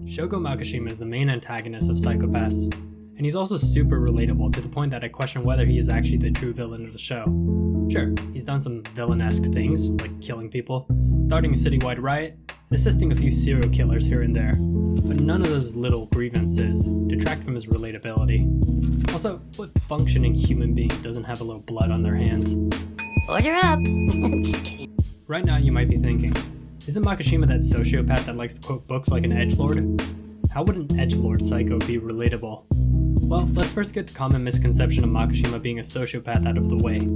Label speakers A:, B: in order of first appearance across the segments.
A: Shogo Makishima is the main antagonist of Psycho-Pass, and he's also super relatable to the point that I question whether he is actually the true villain of the show. Sure, he's done some villain-esque things, like killing people, starting a citywide riot, and assisting a few serial killers here and there, but none of those little grievances detract from his relatability. Also, what functioning human being doesn't have a little blood on their hands?
B: Order up! Just kidding.
A: Right now you might be thinking, isn't Makishima that sociopath that likes to quote books like an edgelord? How would an edgelord psycho be relatable? Well, let's first get the common misconception of Makishima being a sociopath out of the way.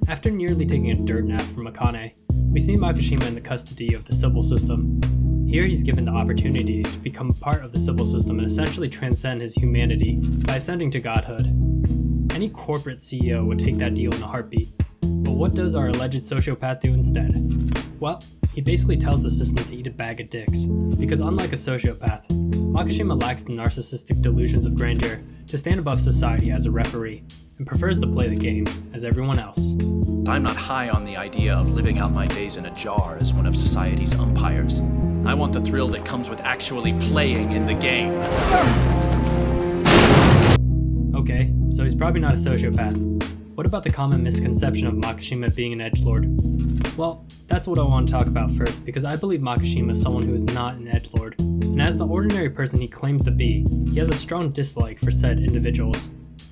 A: After nearly taking a dirt nap from Akane, we see Makishima in the custody of the Sibyl system. Here he's given the opportunity to become a part of the Sibyl system and essentially transcend his humanity by ascending to godhood. Any corporate CEO would take that deal in a heartbeat. But what does our alleged sociopath do instead? Well, he basically tells the system to eat a bag of dicks, because unlike a sociopath, Makishima lacks the narcissistic delusions of grandeur to stand above society as a referee, and prefers to play the game as everyone else.
C: I'm not high on the idea of living out my days in a jar as one of society's umpires. I want the thrill that comes with actually playing in the game.
A: Okay, so he's probably not a sociopath. What about the common misconception of Makishima being an edgelord? Well, that's what I want to talk about first, because I believe Makishima is someone who is not an edgelord, and as the ordinary person he claims to be, he has a strong dislike for said individuals.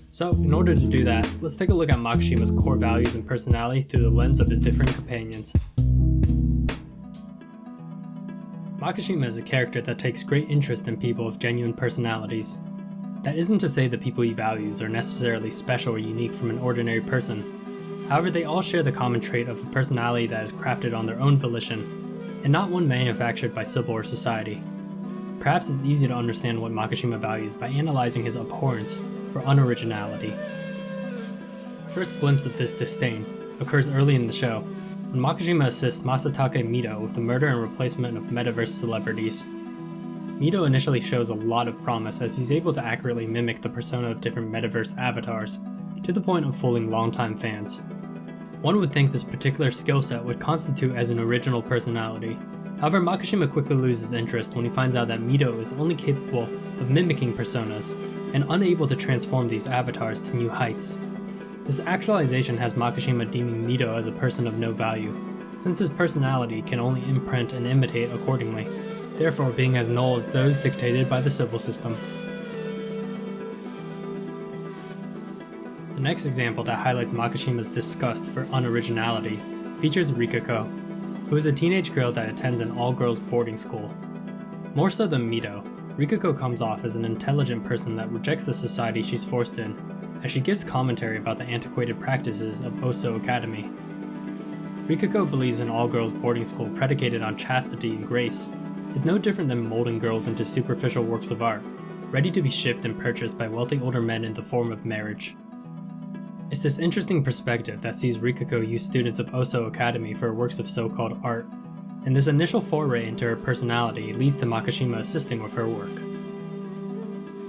A: So, in order to do that, let's take a look at Makishima's core values and personality through the lens of his different companions. Makishima is a character that takes great interest in people with genuine personalities. That isn't to say the people he values are necessarily special or unique from an ordinary person. However, they all share the common trait of a personality that is crafted on their own volition, and not one manufactured by Sibyl or society. Perhaps it's easy to understand what Makishima values by analyzing his abhorrence for unoriginality. A first glimpse of this disdain occurs early in the show, when Makishima assists Masatake Mito with the murder and replacement of metaverse celebrities. Mito initially shows a lot of promise as he's able to accurately mimic the persona of different metaverse avatars, to the point of fooling longtime fans. One would think this particular skill set would constitute as an original personality. However, Makishima quickly loses interest when he finds out that Mito is only capable of mimicking personas, and unable to transform these avatars to new heights. This actualization has Makishima deeming Mito as a person of no value, since his personality can only imprint and imitate accordingly, therefore being as null as those dictated by the Sibyl system. The next example that highlights Makishima's disgust for unoriginality features Rikako, who is a teenage girl that attends an all-girls boarding school. More so than Mito, Rikako comes off as an intelligent person that rejects the society she's forced in, as she gives commentary about the antiquated practices of Oso Academy. Rikako believes an all-girls boarding school predicated on chastity and grace is no different than molding girls into superficial works of art, ready to be shipped and purchased by wealthy older men in the form of marriage. It's this interesting perspective that sees Rikako use students of Oso Academy for works of so-called art, and this initial foray into her personality leads to Makishima assisting with her work.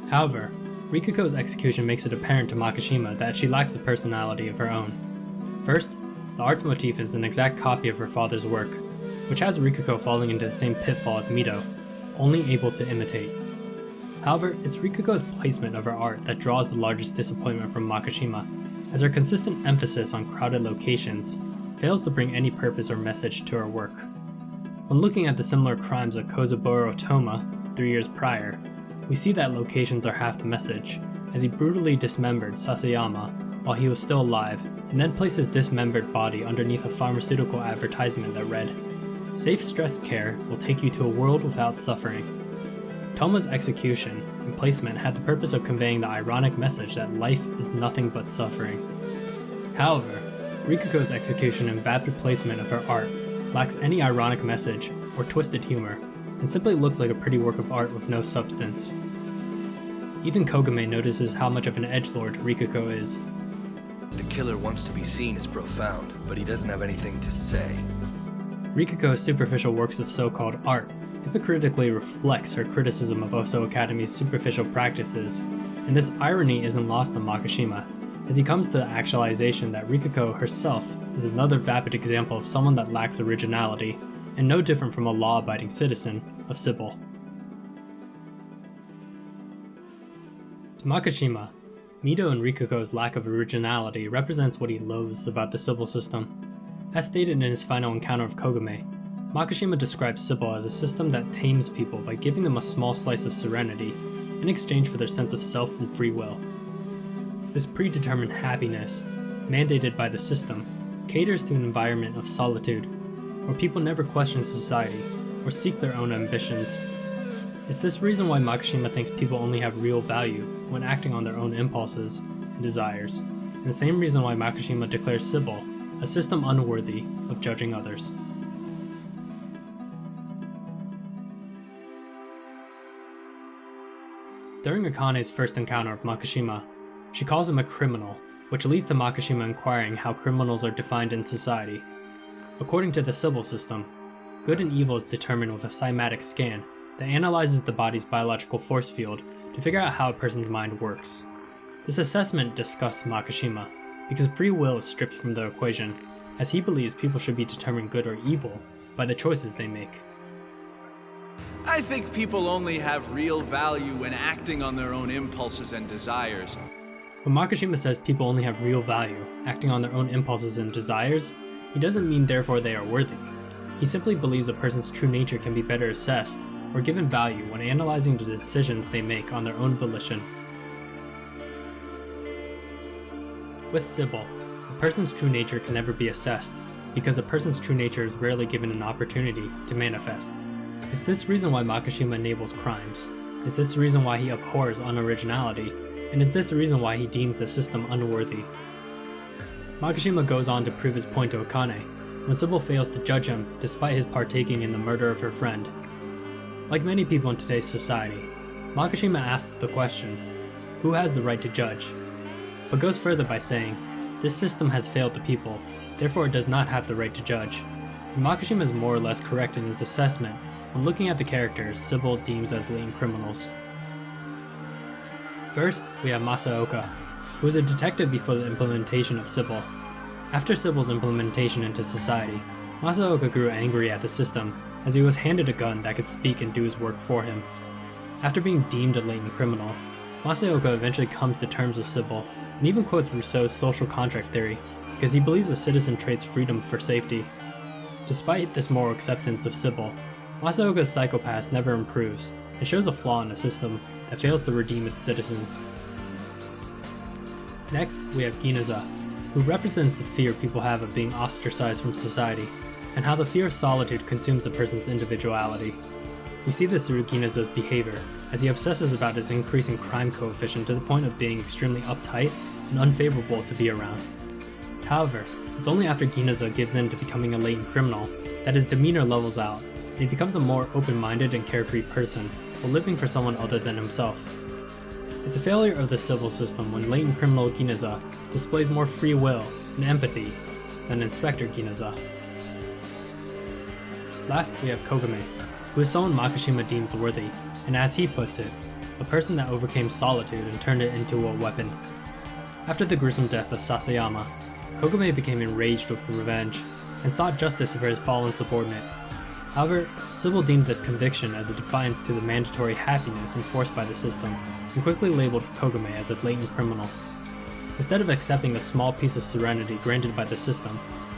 A: However, Rikako's execution makes it apparent to Makishima that she lacks a personality of her own. First, the art's motif is an exact copy of her father's work, which has Rikako falling into the same pitfall as Mito, only able to imitate. However, it's Rikako's placement of her art that draws the largest disappointment from Makishima, as her consistent emphasis on crowded locations fails to bring any purpose or message to her work. When looking at the similar crimes of Kozaburo Toma 3 years prior, we see that locations are half the message, as he brutally dismembered Sasayama while he was still alive, and then placed his dismembered body underneath a pharmaceutical advertisement that read, "Safe stress care will take you to a world without suffering." Toma's execution and placement had the purpose of conveying the ironic message that life is nothing but suffering. However, Rikako's execution and vapid placement of her art lacks any ironic message or twisted humor, and simply looks like a pretty work of art with no substance. Even Kogame notices how much of an edgelord Rikako is.
D: The killer wants to be seen as profound, but he doesn't have anything to say.
A: Rikako's superficial works of so-called art hypocritically reflects her criticism of Oso Academy's superficial practices, and this irony isn't lost on Makishima, as he comes to the actualization that Rikako herself is another vapid example of someone that lacks originality, and no different from a law-abiding citizen of Sibyl. To Makishima, Mito and Rikuko's lack of originality represents what he loathes about the Sibyl system. As stated in his final encounter of Kogame, Makishima describes Sibyl as a system that tames people by giving them a small slice of serenity in exchange for their sense of self and free will. This predetermined happiness, mandated by the system, caters to an environment of solitude, where people never question society or seek their own ambitions. It's this reason why Makishima thinks people only have real value when acting on their own impulses and desires, and the same reason why Makishima declares Sibyl a system unworthy of judging others. During Akane's first encounter of Makishima, she calls him a criminal, which leads to Makishima inquiring how criminals are defined in society. According to the Sibyl system, good and evil is determined with a cymatic scan that analyzes the body's biological force field to figure out how a person's mind works. This assessment disgusts Makishima because free will is stripped from the equation, as he believes people should be determined good or evil by the choices they make.
C: I think people only have real value when acting on their own impulses and desires.
A: When Makishima says people only have real value, acting on their own impulses and desires, he doesn't mean therefore they are worthy. He simply believes a person's true nature can be better assessed or given value when analyzing the decisions they make on their own volition. With Sibyl, a person's true nature can never be assessed, because a person's true nature is rarely given an opportunity to manifest. Is this reason why Makishima enables crimes? Is this the reason why he abhors unoriginality? And is this the reason why he deems the system unworthy? Makishima goes on to prove his point to Akane, when Sibyl fails to judge him despite his partaking in the murder of her friend. Like many people in today's society, Makishima asks the question, who has the right to judge? But goes further by saying, this system has failed the people, therefore it does not have the right to judge. And Makishima is more or less correct in his assessment when looking at the characters Sibyl deems as latent criminals. First, we have Masaoka, who was a detective before the implementation of Sibyl. After Sibyl's implementation into society, Masaoka grew angry at the system as he was handed a gun that could speak and do his work for him. After being deemed a latent criminal, Masaoka eventually comes to terms with Sibyl and even quotes Rousseau's social contract theory because he believes a citizen trades freedom for safety. Despite this moral acceptance of Sibyl, Masaoka's psychopath never improves and shows a flaw in a system that fails to redeem its citizens. Next, we have Ginaza, who represents the fear people have of being ostracized from society, and how the fear of solitude consumes a person's individuality. We see this through Ginaza's behavior, as he obsesses about his increasing crime coefficient to the point of being extremely uptight and unfavorable to be around. However, it's only after Ginaza gives in to becoming a latent criminal that his demeanor levels out, and he becomes a more open-minded and carefree person while living for someone other than himself. It's a failure of the Sibyl system when latent criminal Ginaza displays more free will and empathy than Inspector Ginaza. Last, we have Kogame, who is someone Makishima deems worthy, and as he puts it, a person that overcame solitude and turned it into a weapon. After the gruesome death of Sasayama, Kogame became enraged with revenge and sought justice for his fallen subordinate. However, Sibyl deemed this conviction as a defiance to the mandatory happiness enforced by the system, and quickly labeled Kogame as a latent criminal. Instead of accepting the small piece of serenity granted by the system,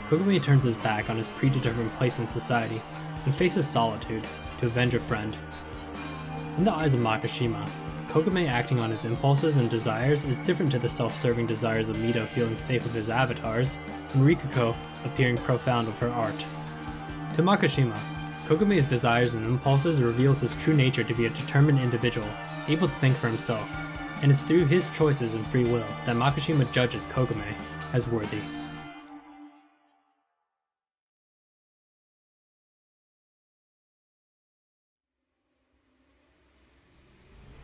A: Kogame turns his back on his predetermined place in society and faces solitude to avenge a friend. In the eyes of Makishima, Kogame acting on his impulses and desires is different to the self-serving desires of Mito feeling safe with his avatars, and Rikuko appearing profound with her art. To Makishima, Kogame's desires and impulses reveals his true nature to be a determined individual, able to think for himself, and it's through his choices and free will that Makishima judges Kogame as worthy.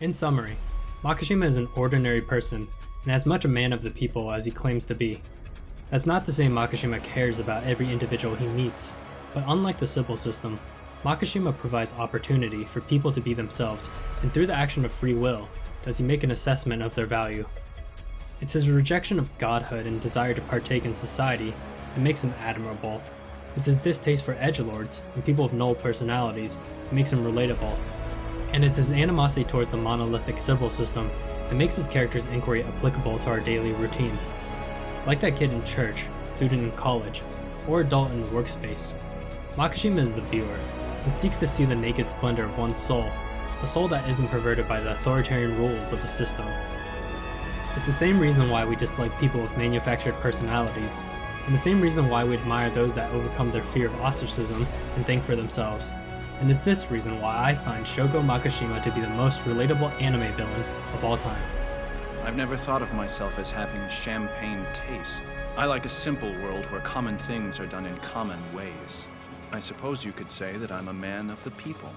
A: In summary, Makishima is an ordinary person and as much a man of the people as he claims to be. That's not to say Makishima cares about every individual he meets, but unlike the Sibyl system, Makishima provides opportunity for people to be themselves, and through the action of free will, does he make an assessment of their value. It's his rejection of godhood and desire to partake in society that makes him admirable. It's his distaste for edgelords and people with null personalities that makes him relatable. And it's his animosity towards the monolithic Sibyl system that makes his character's inquiry applicable to our daily routine. Like that kid in church, student in college, or adult in the workspace, Makishima is the viewer, and seeks to see the naked splendor of one's soul, a soul that isn't perverted by the authoritarian rules of a system. It's the same reason why we dislike people with manufactured personalities, and the same reason why we admire those that overcome their fear of ostracism and think for themselves. And it's this reason why I find Shogo Makishima to be the most relatable anime villain of all time.
C: I've never thought of myself as having champagne taste. I like a simple world where common things are done in common ways. I suppose you could say that I'm a man of the people.